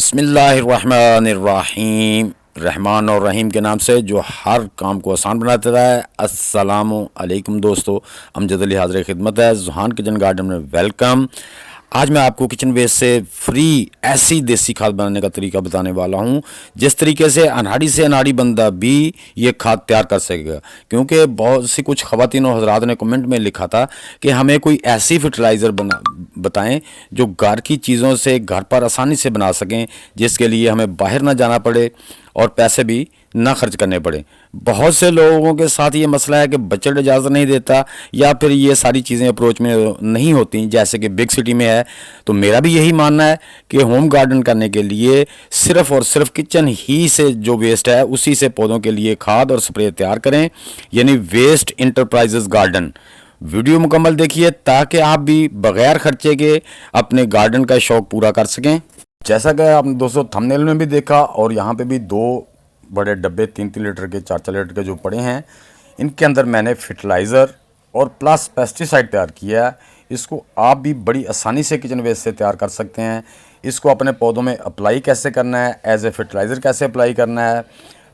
बिस्मिल्लाहिर्रहमानिर्रहीम। रहमान और रहीम के नाम से जो हर काम को आसान बनाता है। अस्सलामु अलैकुम दोस्तों, अमजद अली हाज़िर खिदमत है ज़ुहान किचन गार्डन में। वेलकम। आज मैं आपको किचन वेस्ट से फ्री ऐसी देसी खाद बनाने का तरीका बताने वाला हूं, जिस तरीके से अनाड़ी बंदा भी ये खाद तैयार कर सकेगा। क्योंकि बहुत सी कुछ ख़वातीन और हज़रात ने कमेंट में लिखा था कि हमें कोई ऐसी फर्टिलाइज़र बताएं जो घर की चीज़ों से घर पर आसानी से बना सकें, जिसके लिए हमें बाहर ना जाना पड़े और पैसे भी ना खर्च करने पड़े। बहुत से लोगों के साथ ये मसला है कि बजट इजाज़त नहीं देता या फिर ये सारी चीज़ें अप्रोच में नहीं होती, जैसे कि बिग सिटी में है। तो मेरा भी यही मानना है कि होम गार्डन करने के लिए सिर्फ़ और सिर्फ किचन ही से जो वेस्ट है उसी से पौधों के लिए खाद और स्प्रे तैयार करें, यानी वेस्ट इंटरप्राइजेस गार्डन। वीडियो मुकम्मल देखिए ताकि आप भी बग़ैर खर्चे के अपने गार्डन का शौक़ पूरा कर सकें। जैसा कि आपने दोस्तों थंबनेल में भी देखा, और यहाँ पे भी दो बड़े डब्बे 3-3 लीटर के 4-4 लीटर के जो पड़े हैं, इनके अंदर मैंने फर्टिलाइज़र और प्लस पेस्टिसाइड तैयार किया है। इसको आप भी बड़ी आसानी से किचन वेस्ट से तैयार कर सकते हैं। इसको अपने पौधों में अप्लाई कैसे करना है, एज ए फर्टिलाइज़र कैसे अप्लाई करना है,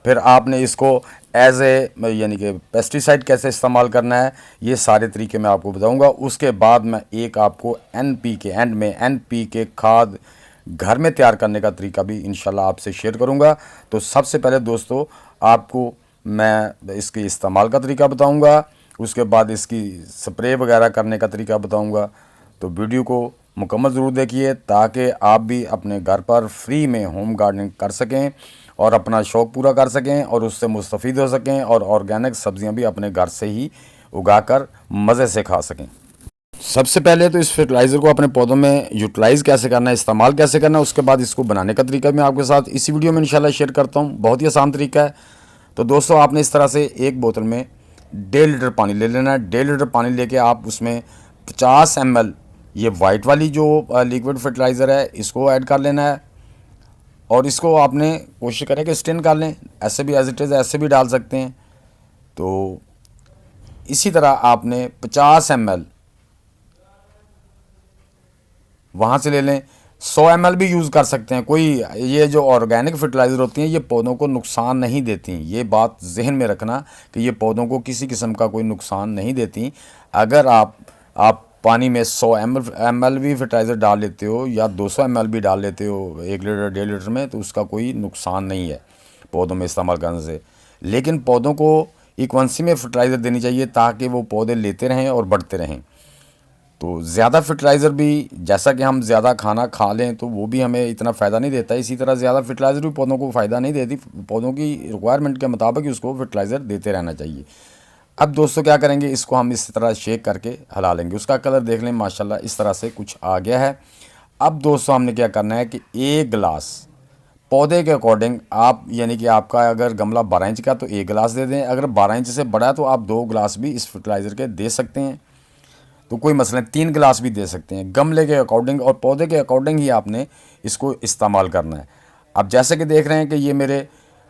फिर आपने इसको एज ए यानी कि पेस्टिसाइड कैसे इस्तेमाल करना है, ये सारे तरीके मैं आपको बताऊंगा। उसके बाद मैं एक आपको NPK एंड में NPK खाद घर में तैयार करने का तरीका भी इंशाल्लाह आपसे शेयर करूंगा। तो सबसे पहले दोस्तों आपको मैं इसके इस्तेमाल का तरीका बताऊंगा, उसके बाद इसकी स्प्रे वगैरह करने का तरीका बताऊंगा। तो वीडियो को मुकम्मल ज़रूर देखिए ताकि आप भी अपने घर पर फ्री में होम गार्डनिंग कर सकें और अपना शौक़ पूरा कर सकें और उससे मुस्तफ़ीद हो सकें, और ऑर्गेनिक सब्ज़ियां भी अपने घर से ही उगाकर मज़े से खा सकें। सबसे पहले तो इस फर्टिलाइज़र को अपने पौधों में यूटिलाइज़ कैसे करना है, इस्तेमाल कैसे करना है, उसके बाद इसको बनाने का तरीका मैं आपके साथ इसी वीडियो में इंशाल्लाह शेयर करता हूँ। बहुत ही आसान तरीका है। तो दोस्तों आपने इस तरह से एक बोतल में 1.5 लीटर पानी ले लेना है। 1.5 लीटर पानी लेके आप उसमें 50 ml ये वाइट वाली जो लिक्विड फर्टिलाइज़र है इसको ऐड कर लेना है, और इसको आपने कोशिश करें कि स्टेन कर लें। ऐसे भी एज इट इज़ ऐसे भी डाल सकते हैं। तो इसी तरह आपने 50 ml वहाँ से ले लें। 100 ml भी यूज़ कर सकते हैं। कोई ये जो ऑर्गेनिक फर्टिलाइज़र होती हैं ये पौधों को नुकसान नहीं देती। ये बात जहन में रखना कि ये पौधों को किसी किस्म का कोई नुकसान नहीं देती। अगर आप पानी में 100 ml भी फर्टिलाइज़र डाल लेते हो या 200 ml भी डाल लेते हो 1 लीटर 1.5 लीटर में, तो उसका कोई नुकसान नहीं है पौधों में इस्तेमाल करने से। लेकिन पौधों को इक्वेंसी में फर्टिलाइज़र देनी चाहिए ताकि वो पौधे लेते रहें और बढ़ते रहें। तो ज़्यादा फर्टिलाइज़र भी, जैसा कि हम ज़्यादा खाना खा लें तो वो भी हमें इतना फ़ायदा नहीं देता, इसी तरह ज़्यादा फर्टिलाइज़र भी पौधों को फ़ायदा नहीं देती। पौधों की रिक्वायरमेंट के मुताबिक उसको फर्टिलाइज़र देते रहना चाहिए। अब दोस्तों क्या करेंगे, इसको हम इस तरह शेक करके हिला लेंगे। उसका कलर देख लें माशाल्लाह इस तरह से कुछ आ गया है। अब दोस्तों हमने क्या करना है कि 1 गिलास पौधे के अकॉर्डिंग आप, यानी कि आपका अगर गमला 12 इंच का तो 1 गिलास दे दें, अगर 12 इंच से बड़ा है तो आप 2 गिलास भी इस फर्टिलाइज़र के दे सकते हैं। तो कोई मसला नहीं, 3 गिलास भी दे सकते हैं। गमले के अकॉर्डिंग और पौधे के अकॉर्डिंग ही आपने इसको इस्तेमाल करना है। अब जैसे कि देख रहे हैं कि ये मेरे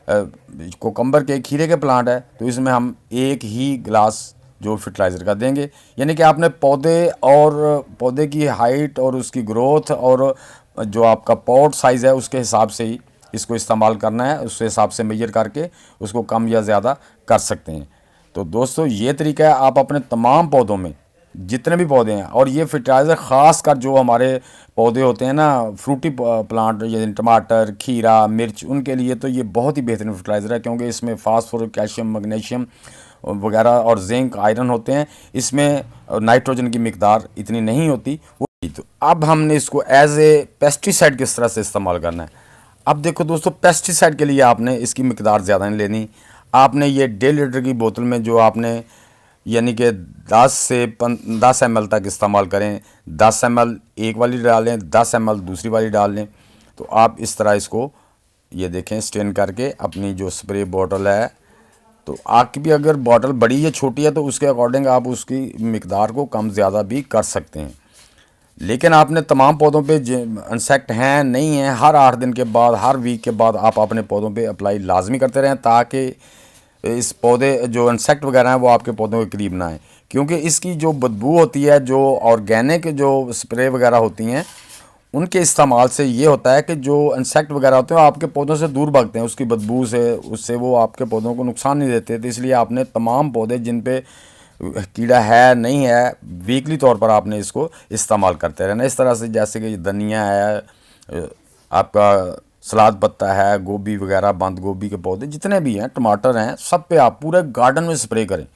कोकम्बर के खीरे के प्लांट है, तो इसमें हम 1 ही गिलास जो फर्टिलाइज़र का देंगे। यानी कि आपने पौधे की हाइट और उसकी ग्रोथ और जो आपका पॉट साइज़ है उसके हिसाब से ही इसको इस्तेमाल करना है। उस हिसाब से मेजर करके उसको कम या ज़्यादा कर सकते हैं। तो दोस्तों ये तरीका है, आप अपने तमाम पौधों में जितने भी पौधे हैं, और ये फर्टिलाइज़र ख़ास कर जो हमारे पौधे होते हैं ना फ्रूटी प्लांट, जैसे टमाटर, खीरा, मिर्च, उनके लिए तो ये बहुत ही बेहतरीन फर्टिलाइज़र है। क्योंकि इसमें फास्फोरस, कैल्शियम, मैग्नीशियम वगैरह और जिंक, आयरन होते हैं। इसमें नाइट्रोजन की मिकदार इतनी नहीं होती वो। तो अब हमने इसको एज ए पेस्टिसाइड किस तरह से इस्तेमाल करना है। अब देखो दोस्तों, पेस्टिसाइड के लिए आपने इसकी मिकदार ज़्यादा नहीं लेनी। आपने ये 1.5 लीटर की बोतल में जो आपने यानी कि 10 ml तक इस्तेमाल करें। 10 ml एक वाली डाल लें, 10 ml दूसरी वाली डाल लें। तो आप इस तरह इसको ये देखें स्टेन करके अपनी जो स्प्रे बॉटल है, तो आपकी भी अगर बॉटल बड़ी या छोटी है तो उसके अकॉर्डिंग आप उसकी मिकदार को कम ज़्यादा भी कर सकते हैं। लेकिन आपने तमाम पौधों पे इंसेक्ट हैं नहीं हैं, हर 8 दिन के बाद, हर वीक के बाद आप अपने पौधों पे अप्लाई लाजमी करते रहें ताकि इस पौधे जो इंसेक्ट वगैरह हैं वो आपके पौधों के करीब ना आए। क्योंकि इसकी जो बदबू होती है, जो ऑर्गेनिक जो स्प्रे वगैरह होती हैं उनके इस्तेमाल से ये होता है कि जो इंसेक्ट वगैरह होते हैं वो आपके पौधों से दूर भागते हैं, उसकी बदबू से, उससे वो आपके पौधों को नुकसान नहीं देते। तो इसलिए आपने तमाम पौधे जिन पे कीड़ा है नहीं है, वीकली तौर पर आपने इसको इस्तेमाल करते रहना। इस तरह से जैसे कि धनिया है, आपका सलाद पत्ता है, गोभी वगैरह, बंद गोभी के पौधे जितने भी हैं, टमाटर हैं, सब पे आप पूरे गार्डन में स्प्रे करें।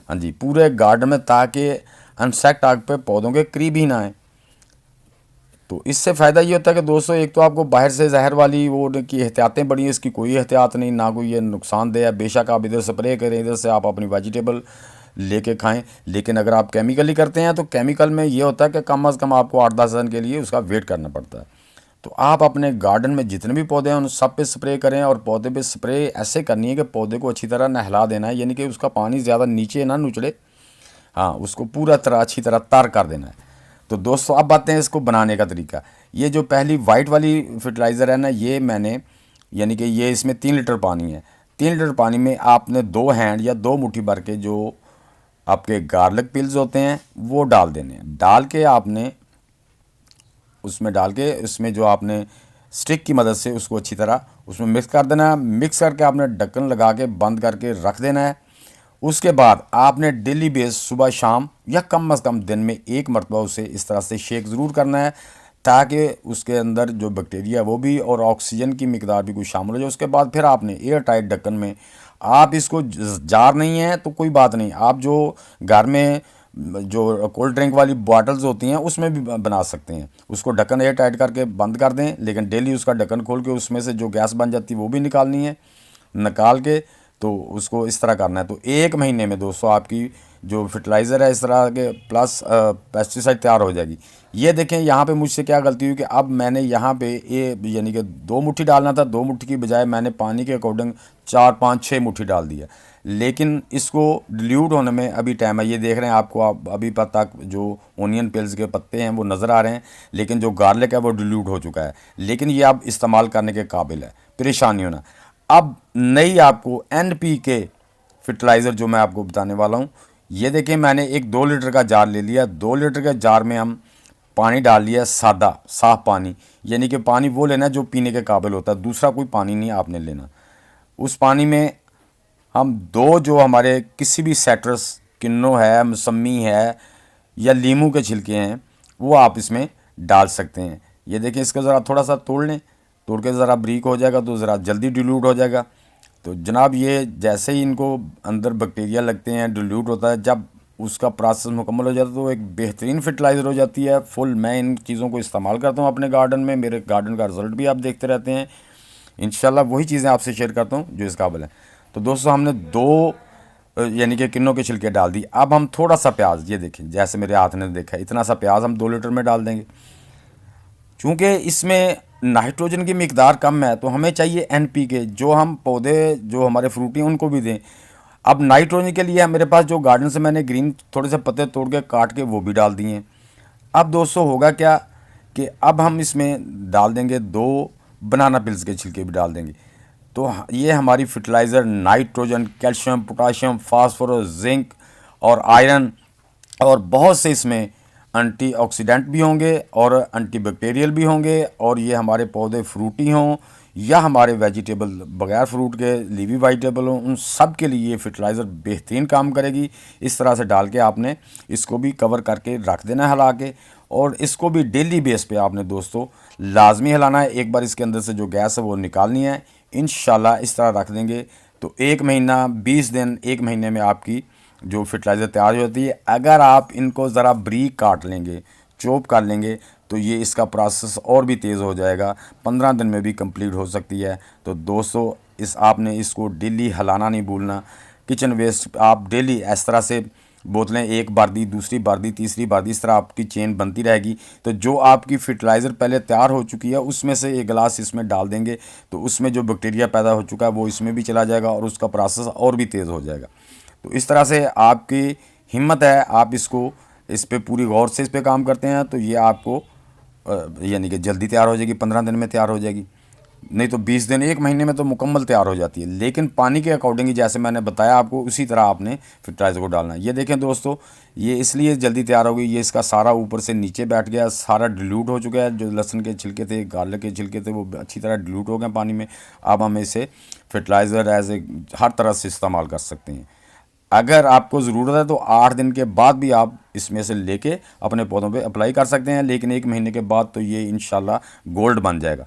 हाँ जी, पूरे गार्डन में, ताकि इंसेक्ट आग पे पौधों के करीब ही ना आए। तो इससे फ़ायदा ये होता है कि दोस्तों, एक तो आपको बाहर से जहर वाली वो की एहतियातें बड़ी हैं, इसकी कोई एहतियात नहीं, ना कोई ये नुकसानदेह है। बेशक आप इधर स्प्रे करें, इधर से आप अपनी वेजिटेबल लेके खाएं, लेकिन अगर आप केमिकली करते हैं तो केमिकल में ये होता है कि कम अज़ कम आपको 8-10 दिन के लिए उसका वेट करना पड़ता है। तो आप अपने गार्डन में जितने भी पौधे हैं उन सब पे स्प्रे करें, और पौधे पे स्प्रे ऐसे करनी है कि पौधे को अच्छी तरह नहला देना है, यानी कि उसका पानी ज़्यादा नीचे ना नुचड़े। हाँ, उसको पूरा तरह अच्छी तरह तर कर देना है। तो दोस्तों, अब आते हैं इसको बनाने का तरीका। ये जो पहली वाइट वाली फर्टिलाइज़र है ना, ये मैंने, यानी कि ये इसमें 3 लीटर पानी है। 3 लीटर पानी में आपने 2 हैंड या 2 मुट्ठी भर के जो आपके गार्लिक पिल्स होते हैं वो डाल देने हैं। डाल के आपने उसमें डाल के उसमें जो आपने स्टिक की मदद से उसको अच्छी तरह उसमें मिक्स कर देना है। मिक्स करके आपने ढक्कन लगा के बंद करके रख देना है। उसके बाद आपने डेली बेस सुबह शाम या कम अज़ कम दिन में 1 मरतबा उसे इस तरह से शेक ज़रूर करना है, ताकि उसके अंदर जो बैक्टीरिया वो भी और ऑक्सीजन की मिकदार भी कुछ शामिल हो जाए। उसके बाद फिर आपने एयर टाइट ढक्कन में, आप इसको जार नहीं है तो कोई बात नहीं, आप जो घर में जो कोल्ड ड्रिंक वाली बॉटल्स होती हैं उसमें भी बना सकते हैं। उसको ढक्कन एयर टाइट करके बंद कर दें, लेकिन डेली उसका ढक्कन खोल के उसमें से जो गैस बन जाती है वो भी निकालनी है। निकाल के तो उसको इस तरह करना है। तो 1 महीने में दोस्तों आपकी जो फर्टिलाइज़र है इस तरह के प्लस पेस्टिसाइड तैयार हो जाएगी। ये देखें यहाँ पे मुझसे क्या गलती हुई कि अब मैंने यहाँ पे ये यानी कि 2 मुट्ठी डालना था, 2 मुट्ठी की बजाय मैंने पानी के अकॉर्डिंग 4, 5, 6 मुट्ठी डाल दिया। लेकिन इसको डिल्यूट होने में अभी टाइम है। ये देख रहे हैं आपको, आप अभी तक जो ओनियन पेल्स के पत्ते हैं वो नज़र आ रहे हैं, लेकिन जो गार्लिक है वो डिल्यूट हो चुका है। लेकिन ये अब इस्तेमाल करने के काबिल है, परेशानी होना। अब नई आपको NPK फर्टिलाइज़र जो मैं आपको बताने वाला हूँ, ये देखें, मैंने एक 2 लीटर का जार ले लिया। 2 लीटर के जार में हम पानी डाल लिया, सादा साफ़ पानी, यानी कि पानी वो लेना जो पीने के काबिल होता है, दूसरा कोई पानी नहीं आपने लेना। उस पानी में हम दो जो हमारे किसी भी साइट्रस, किन्नो है, मौसम्मी है या लीमू के छिलके हैं, वो आप इसमें डाल सकते हैं। ये देखें, इसको ज़रा थोड़ा सा तोड़ लें, तोड़ के ज़रा ब्रीक हो जाएगा तो ज़रा जल्दी डिल्यूट हो जाएगा। तो जनाब, ये जैसे ही इनको अंदर बैक्टीरिया लगते हैं, डिल्यूट होता है, जब उसका प्रोसेस मुकम्मल हो जाता है तो एक बेहतरीन फर्टिलाइज़र हो जाती है फुल। मैं इन चीज़ों को इस्तेमाल करता हूँ अपने गार्डन में, मेरे गार्डन का रिज़ल्ट भी आप देखते रहते हैं। इंशाल्लाह वही चीज़ें आपसे शेयर करता हूँ जो इस काबिल है। तो दोस्तों, हमने 2 यानी कि किन्नों के छिलके डाल दी। अब हम थोड़ा सा प्याज, ये देखें जैसे मेरे हाथ ने देखा, इतना सा प्याज हम 2 लीटर में डाल देंगे। चूँकि इसमें नाइट्रोजन की मिकदार कम है तो हमें चाहिए NPK, जो हम पौधे जो हमारे फ्रूटी हैं उनको भी दें। अब नाइट्रोजन के लिए मेरे पास जो गार्डन से मैंने ग्रीन थोड़े से पत्ते तोड़ के काट के वो भी डाल दिए हैं। अब दोस्तों होगा क्या कि अब हम इसमें डाल देंगे 2 बनाना पिल्स के छिलके भी डाल देंगे। तो ये हमारी fertiliser nitrogen, calcium, potassium, phosphorus, zinc और आयरन, और बहुत से इसमें एंटीऑक्सीडेंट भी होंगे और एंटीबैक्टीरियल भी होंगे। और ये हमारे पौधे फ्रूटी हों या हमारे वेजिटेबल बगैर फ्रूट के लीवी वेजिटेबल हों, उन सब के लिए ये फर्टिलाइज़र बेहतरीन काम करेगी। इस तरह से डाल के आपने इसको भी कवर करके रख देना है हिला के, और इसको भी डेली बेस पे आपने दोस्तों लाजमी हिलाना है। एक बार इसके अंदर से जो गैस है वो निकालनी है। इंशाल्लाह इस तरह रख देंगे तो 1 महीना 20 दिन, 1 महीने में आपकी जो फर्टिलाइज़र तैयार हो जाती है। अगर आप इनको ज़रा ब्रीक काट लेंगे, चॉप कर लेंगे, तो ये इसका प्रोसेस और भी तेज़ हो जाएगा, 15 दिन में भी कंप्लीट हो सकती है। तो दोस्तों, आपने इसको डेली हिलाना नहीं भूलना। किचन वेस्ट आप डेली इस तरह से बोतलें, एक बाल्टी, दूसरी बाल्टी, तीसरी बाल्टी, इस तरह आपकी चेन बनती रहेगी। तो जो आपकी फर्टिलाइज़र पहले तैयार हो चुकी है उसमें से 1 गिलास इसमें डाल देंगे तो उसमें जो बैक्टीरिया पैदा हो चुका है वो इसमें भी चला जाएगा और उसका प्रोसेस और भी तेज़ हो जाएगा। तो इस तरह से आपकी हिम्मत है, आप इसको इस पे पूरी गौर से इस पे काम करते हैं तो ये आपको यानी कि जल्दी तैयार हो जाएगी, 15 दिन में तैयार हो जाएगी। नहीं तो 20 दिन, 1 महीने में तो मुकम्मल तैयार हो जाती है। लेकिन पानी के अकॉर्डिंग ही जैसे मैंने बताया आपको, उसी तरह आपने फर्टिलाइज़र को डालना है। ये देखें दोस्तों, ये इसलिए जल्दी तैयार हो गई, ये इसका सारा ऊपर से नीचे बैठ गया, सारा डिल्यूट हो चुका है। जो लहसुन के छिलके थे, गार्लिक के छिलके थे, वो अच्छी तरह डिल्यूट हो गए पानी में। अब हम इसे फर्टिलाइज़र एज ए हर तरह से इस्तेमाल कर सकते हैं। अगर आपको ज़रूरत है तो 8 दिन के बाद भी आप इसमें से लेके अपने पौधों पे अप्लाई कर सकते हैं, लेकिन 1 महीने के बाद तो ये इंशाल्लाह गोल्ड बन जाएगा।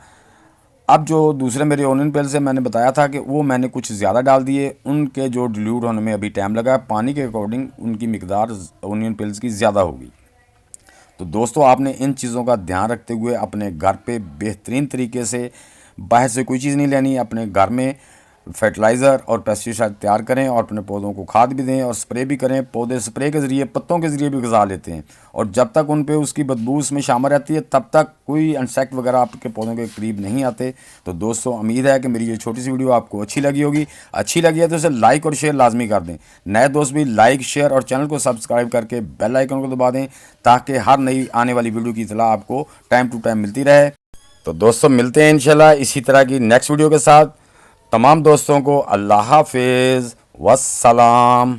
अब जो दूसरे मेरे ओनियन पेल से मैंने बताया था कि वो मैंने कुछ ज़्यादा डाल दिए, उनके जो डिल्यूट होने में अभी टाइम लगा, पानी के अकॉर्डिंग उनकी मिकदार ओनियन पेल्स की ज़्यादा होगी। तो दोस्तों, आपने इन चीज़ों का ध्यान रखते हुए अपने घर पे बेहतरीन तरीके से, बाहर से कोई चीज़ नहीं लेनी, अपने घर में फर्टिलाइज़र और पेस्टिसाइड तैयार करें और अपने पौधों को खाद भी दें और स्प्रे भी करें। पौधे स्प्रे के ज़रिए, पत्तों के ज़रिए भी ग़िज़ा लेते हैं, और जब तक उन पे उसकी बदबू उसमें शामिल रहती है तब तक कोई इंसेक्ट वगैरह आपके पौधों के करीब नहीं आते। तो दोस्तों, उम्मीद है कि मेरी ये छोटी सी वीडियो आपको अच्छी लगी होगी। अच्छी लगी है तो इसे लाइक और शेयर लाजमी कर दें। नए दोस्त भी लाइक, शेयर और चैनल को सब्सक्राइब करके बेल आइकन को दबा दें, ताकि हर नई आने वाली वीडियो की इतला आपको टाइम टू टाइम मिलती रहे। तो दोस्तों, मिलते हैं इंशाल्लाह इसी तरह की नेक्स्ट वीडियो के साथ। तमाम दोस्तों को अल्लाह हाफिज़, वस्सलाम।